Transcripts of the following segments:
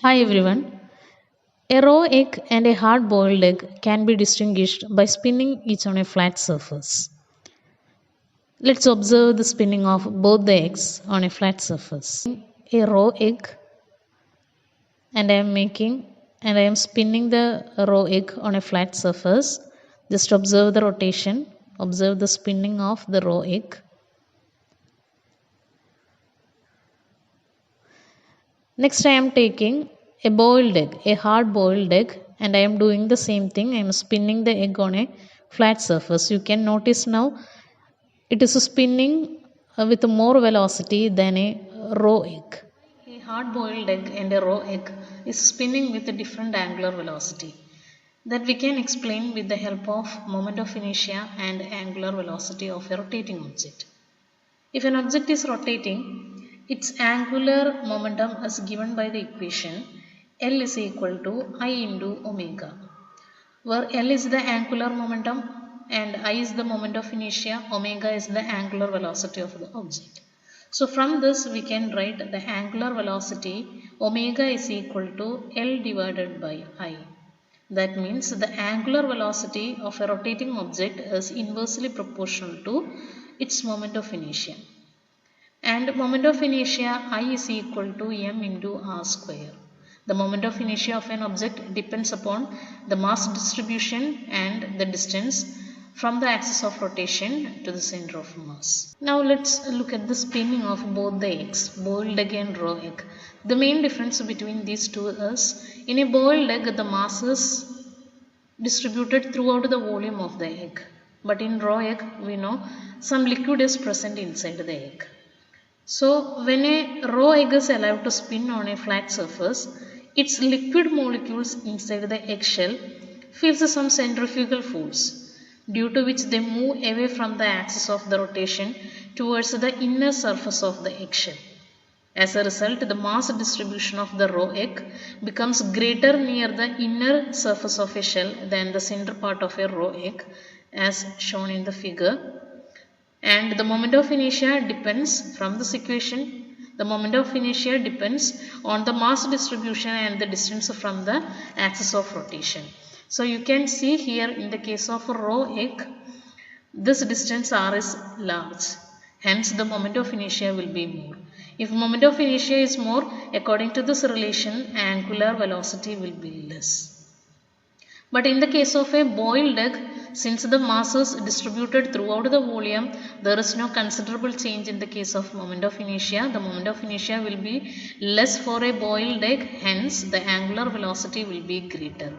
Hi everyone. A raw egg and a hard boiled egg can be distinguished by spinning each on a flat surface. Let's observe the spinning of both the eggs on a flat surface. A raw egg and I am spinning the raw egg on a flat surface. Just observe the rotation, observe the spinning of the raw egg. Next, I am taking a boiled egg, a hard boiled egg, and I am doing the same thing. I am spinning the egg on a flat surface. You can notice now it is spinning with more velocity than a raw egg. A hard boiled egg and a raw egg is spinning with a different angular velocity that we can explain with the help of moment of inertia and angular velocity of a rotating object. If an object is rotating, its angular momentum is given by the equation L is equal to I into omega, where L is the angular momentum and I is the moment of inertia, omega is the angular velocity of the object. So from this we can write the angular velocity omega is equal to L divided by I. That means the angular velocity of a rotating object is inversely proportional to its moment of inertia. And moment of inertia I is equal to m into r square. The moment of inertia of an object depends upon the mass distribution and the distance from the axis of rotation to the center of mass. Now let's look at the spinning of both the eggs, boiled egg and raw egg. The main difference between these two is in a boiled egg the mass is distributed throughout the volume of the egg, but in raw egg we know some liquid is present inside the egg. So when a raw egg is allowed to spin on a flat surface, its liquid molecules inside the eggshell feels some centrifugal force, due to which they move away from the axis of the rotation towards the inner surface of the eggshell. As a result, the mass distribution of the raw egg becomes greater near the inner surface of a shell than the center part of a raw egg, as shown in the figure. And the moment of inertia depends from this equation. The moment of inertia depends on the mass distribution and the distance from the axis of rotation. So you can see here in the case of a raw egg, this distance r is large. Hence the moment of inertia will be more. If moment of inertia is more, according to this relation, angular velocity will be less. But in the case of a boiled egg, since the mass is distributed throughout the volume, there is no considerable change in the case of moment of inertia. The moment of inertia will be less for a boiled egg, hence the angular velocity will be greater.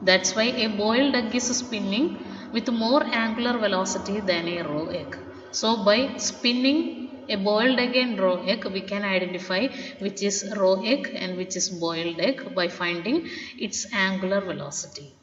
That's why a boiled egg is spinning with more angular velocity than a raw egg. So by spinning a boiled egg and raw egg, we can identify which is raw egg and which is boiled egg by finding its angular velocity.